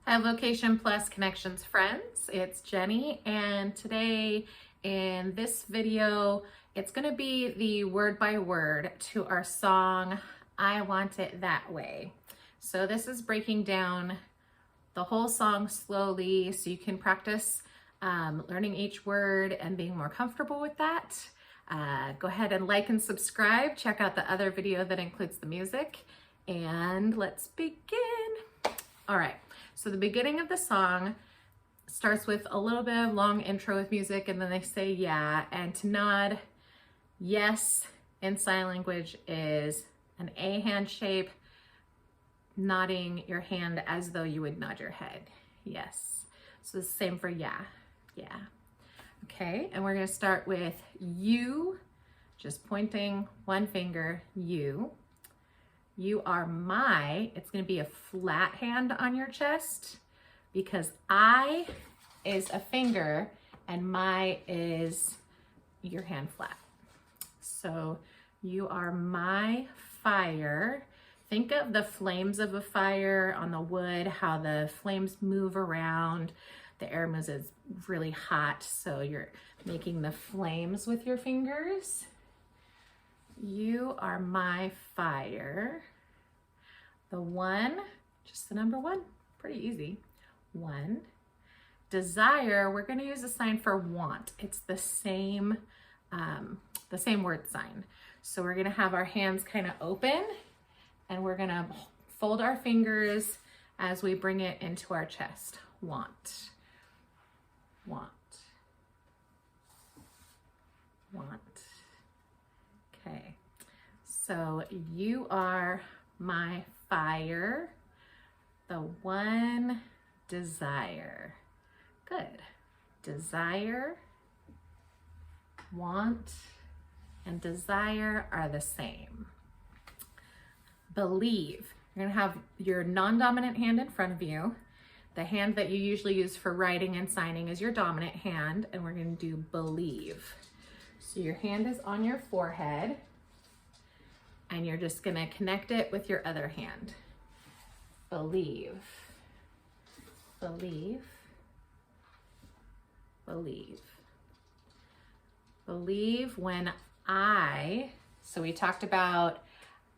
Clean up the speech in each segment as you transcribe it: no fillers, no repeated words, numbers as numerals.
Hi, Vocation Plus Connections friends. It's Jenny, and today in this video, it's going to be the word by word to our song, I Want It That Way. So this is breaking down the whole song slowly so you can practice learning each word and being more comfortable with that. Go ahead and like and subscribe. Check out the other video that includes the music, and let's begin. All right, so the beginning of the song starts with a little bit of long intro with music, and then they say yeah, and to nod, yes in sign language is an A hand shape, nodding your hand as though you would nod your head, yes. So the same for yeah, yeah. Okay, and we're gonna start with you, just pointing one finger, you. You are my, it's going to be a flat hand on your chest because I is a finger and my is your hand flat. So you are my fire. Think of the flames of a fire on the wood, how the flames move around. The air moves, is really hot, so you're making the flames with your fingers. You are my fire. The one, just the number one, pretty easy. One. Desire, we're going to use a sign for want. It's the same word sign. So we're going to have our hands kind of open, and we're going to fold our fingers as we bring it into our chest. Want. Want. Want. Okay, so you are my fire, the one desire. Good. Desire, want, and desire are the same. Believe. You're going to have your non-dominant hand in front of you. The hand that you usually use for writing and signing is your dominant hand, and we're going to do believe. So your hand is on your forehead, and you're just gonna connect it with your other hand. Believe, believe, believe. Believe when so we talked about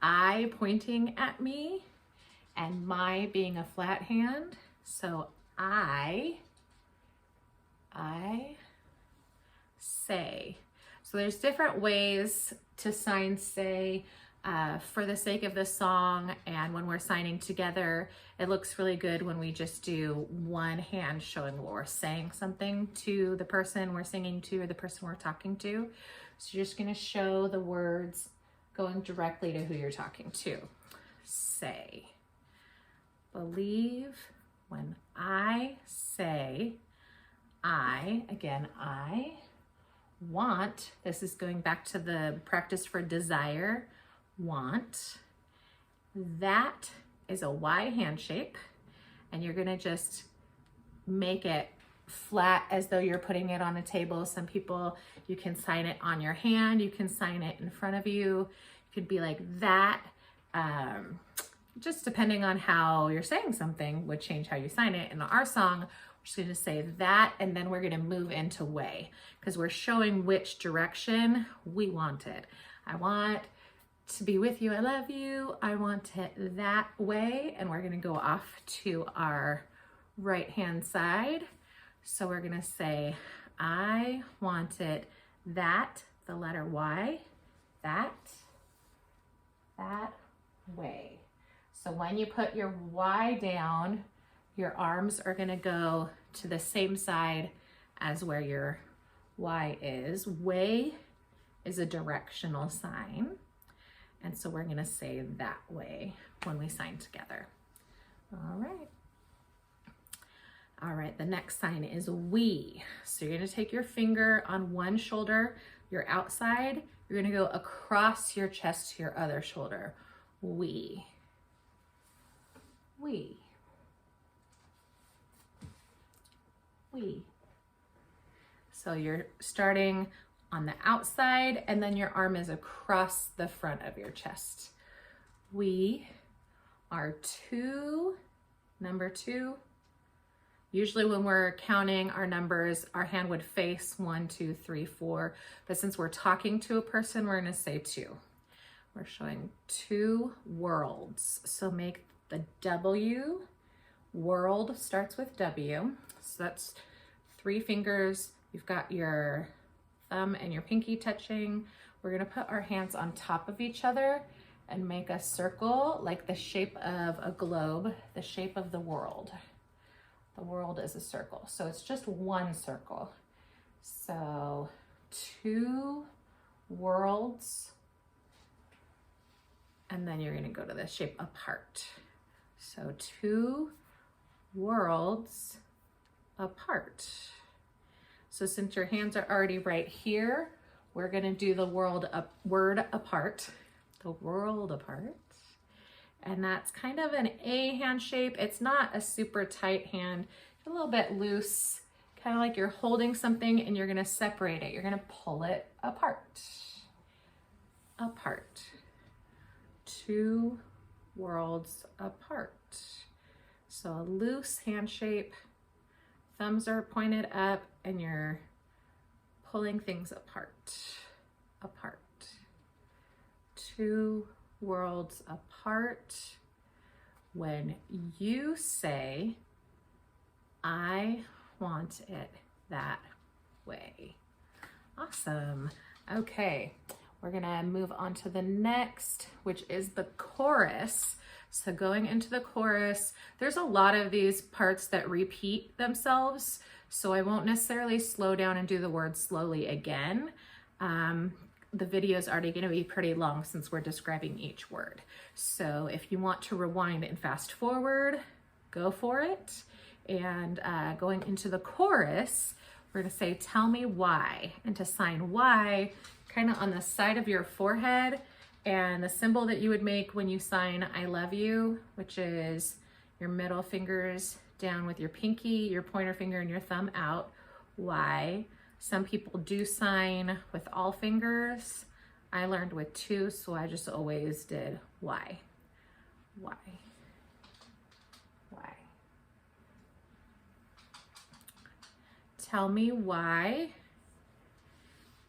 I pointing at me and my being a flat hand. So I say. So there's different ways to sign say. For the sake of this song and when we're signing together, it looks really good when we just do one hand showing what we're saying something to the person we're singing to or the person we're talking to. So you're just going to show the words going directly to who you're talking to. Say. Believe when I say I want. This is going back to the practice for desire. Want. That is a Y hand shape, and you're gonna just make it flat as though you're putting it on a table. Some people, you can sign it on your hand, you can sign it in front of you. It could be like that. Just depending on how you're saying something would change how you sign it. In our song, we're just gonna say that, and then we're gonna move into way because we're showing which direction we want it. I want to be with you, I love you, I want it that way, and we're gonna go off to our right hand side. So we're gonna say, I want it that, the letter Y, that way. So when you put your Y down, your arms are gonna go to the same side as where your Y is. Way is a directional sign. And so we're gonna say that way when we sign together. All right. All right, the next sign is we. So you're gonna take your finger on one shoulder, your outside, you're gonna go across your chest to your other shoulder. We. We. We. So you're starting on the outside, and then your arm is across the front of your chest. We are two, number two, Usually when we're counting our numbers, our hand would face 1, 2, 3, 4. But since we're talking to a person, we're gonna say 2. We're showing 2 worlds. So make the W, world starts with W. So that's 3 fingers. You've got your thumb and your pinky touching. We're gonna put our hands on top of each other and make a circle like the shape of a globe, the shape of the world. The world is a circle, so it's just 1 circle. So 2 worlds, and then you're gonna go to the shape apart. So 2 worlds apart. So since your hands are already right here, we're gonna do the word apart, the world apart. And that's kind of an A hand shape. It's not a super tight hand, it's a little bit loose, kind of like you're holding something and you're gonna separate it. You're gonna pull it apart, apart. 2 worlds apart. So a loose hand shape, thumbs are pointed up and you're pulling things apart, apart. 2 worlds apart. When you say, I want it that way. Awesome. Okay, we're gonna move on to the next, which is the chorus. So going into the chorus, there's a lot of these parts that repeat themselves, so I won't necessarily slow down and do the word slowly again. The video is already gonna be pretty long since we're describing each word. So if you want to rewind and fast forward, go for it. And going into the chorus, we're gonna say, tell me why. And to sign why, kind of on the side of your forehead, and the symbol that you would make when you sign I love you, which is your middle fingers down with your pinky, your pointer finger, and your thumb out. Why? Some people do sign with all fingers. I learned with 2, so I just always did why. Why? Why? Tell me why.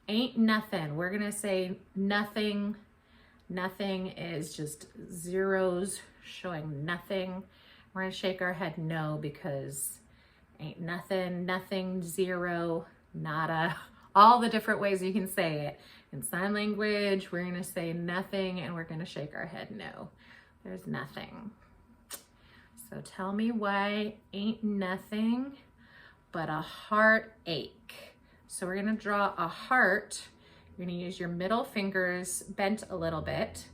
Ain't nothing. We're gonna say nothing. Nothing is just zeros showing nothing. We're gonna shake our head no because ain't nothing, nothing, zero, nada, all the different ways you can say it. In sign language, we're gonna say nothing and we're gonna shake our head no. There's nothing. So tell me why ain't nothing but a heartache. So we're gonna draw a heart. You're gonna use your middle fingers bent a little bit,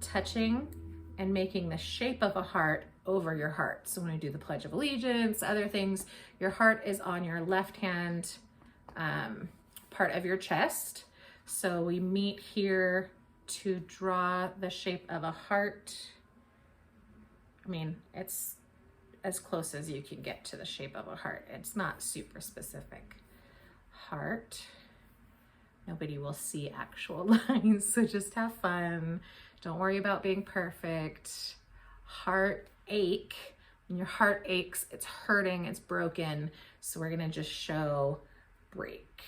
touching and making the shape of a heart over your heart. So when we do the Pledge of Allegiance, other things, your heart is on your left hand part of your chest. So we meet here to draw the shape of a heart. I mean, it's as close as you can get to the shape of a heart. It's not super specific. Heart. Nobody will see actual lines, so just have fun. Don't worry about being perfect. Heartache. When your heart aches, it's hurting, it's broken. So we're gonna just show break.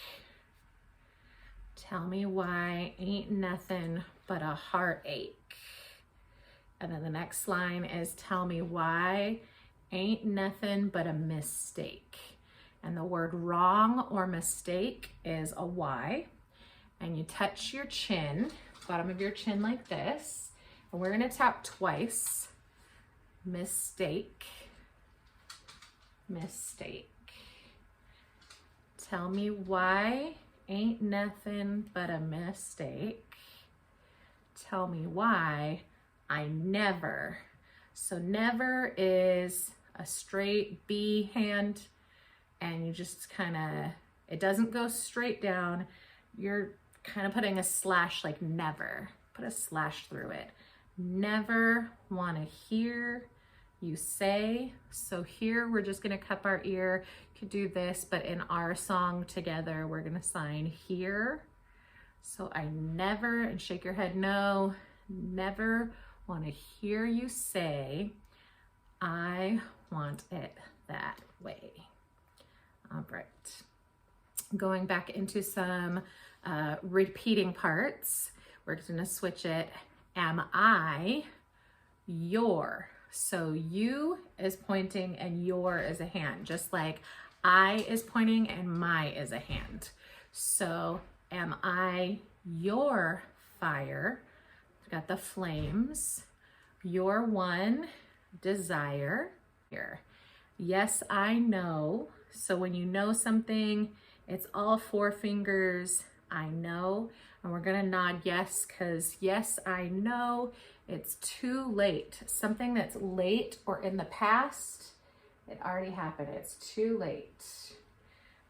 Tell me why ain't nothing but a heartache. And then the next line is tell me why ain't nothing but a mistake. And the word wrong or mistake is a Y. And you touch your chin, bottom of your chin like this. And we're gonna tap twice. Mistake, mistake. Tell me why ain't nothing but a mistake. Tell me why I never. So never is a straight B hand, and you just kind of, it doesn't go straight down. You're kind of putting a slash like never. Put a slash through it. Never want to hear you say. So here we're just going to cup our ear. You could do this, but in our song together, we're going to sign here. So I never, and shake your head no, never want to hear you say, I want it that way. All right. Going back into some repeating parts. We're gonna switch it. Am I your? So you is pointing and your is a hand, just like I is pointing and my is a hand. So am I your fire? We've got the flames. Your one desire here. Yes, I know. So when you know something, it's all four fingers. I know. And we're gonna nod yes, because yes, I know. It's too late. Something that's late or in the past, it already happened. It's too late.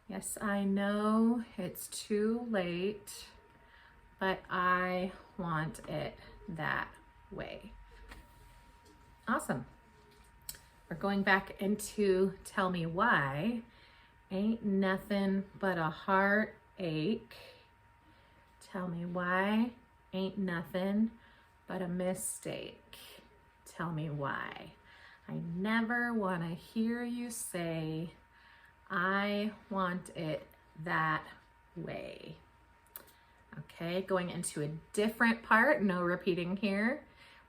Yes, I know it's too late, but I want it that way. Awesome. We're going back into tell me why. Ain't nothing but a heartache. Tell me why. Ain't nothing but a mistake. Tell me why. I never want to hear you say, I want it that way. Okay, going into a different part, no repeating here.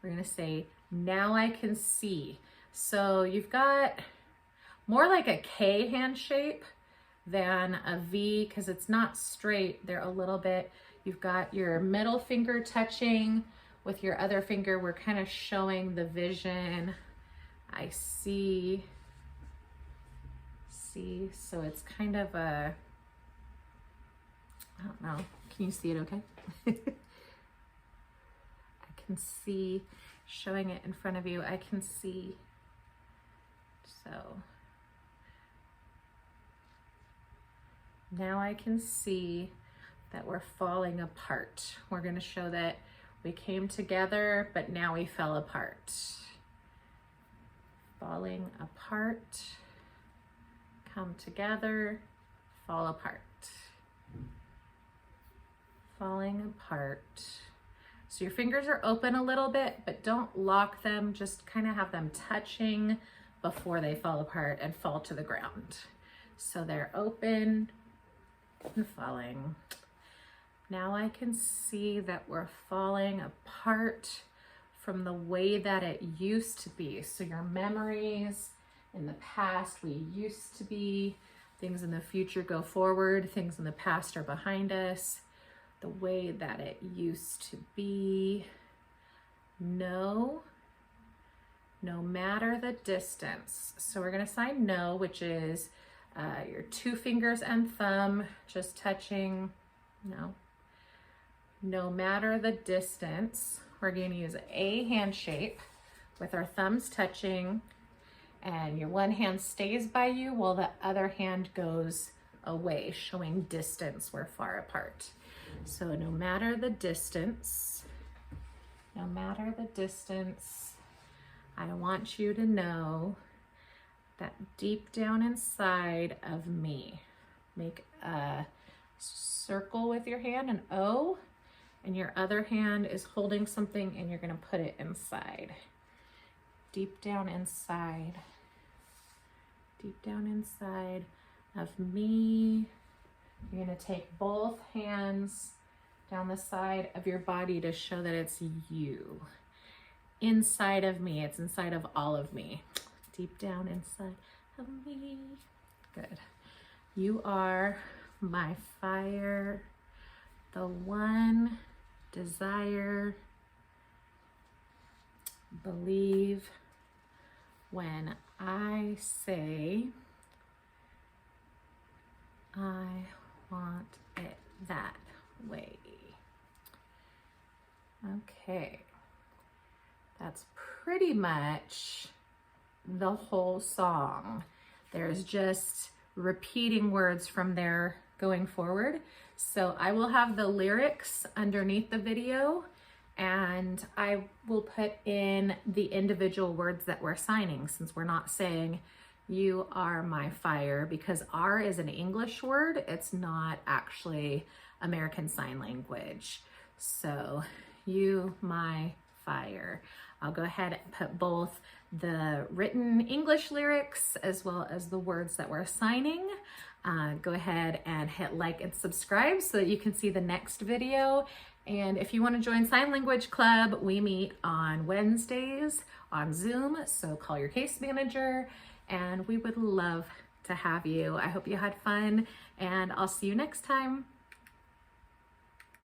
We're gonna say, now I can see. So you've got more like a K hand shape than a V because it's not straight. They're a little bit, you've got your middle finger touching with your other finger. We're kind of showing the vision. I see. So it's kind of a, I don't know. Can you see it okay? I can see, showing it in front of you, I can see. So now I can see that we're falling apart. We're going to show that we came together, but now we fell apart. Falling apart, come together, fall apart. Falling apart. So your fingers are open a little bit, but don't lock them. Just kind of have them touching before they fall apart and fall to the ground. So they're open and falling. Now I can see that we're falling apart from the way that it used to be. So your memories in the past, we used to be, things in the future go forward, things in the past are behind us. The way that it used to be. No matter the distance. So we're gonna sign no, which is your two fingers and thumb just touching, no matter the distance. We're gonna use a hand shape with our thumbs touching, and your one hand stays by you while the other hand goes away, showing distance, we're far apart. So no matter the distance, I want you to know that deep down inside of me, make a circle with your hand, an O, and your other hand is holding something and you're gonna put it inside. Deep down inside of me. You're gonna take both hands down the side of your body to show that it's you. Inside of me, it's inside of all of me. Deep down inside of me. Good. You are my fire, the one desire. Believe when I say I want it that way. Okay, that's pretty much the whole song. There's just repeating words from there going forward. So I will have the lyrics underneath the video, and I will put in the individual words that we're signing, since we're not saying you are my fire, because R is an English word. It's not actually American Sign Language. So you, my fire. I'll go ahead and put both the written English lyrics as well as the words that we're assigning. Go ahead and hit like and subscribe so that you can see the next video. And if you want to join Sign Language Club, we meet on Wednesdays on Zoom, so call your case manager and we would love to have you. I hope you had fun and I'll see you next time.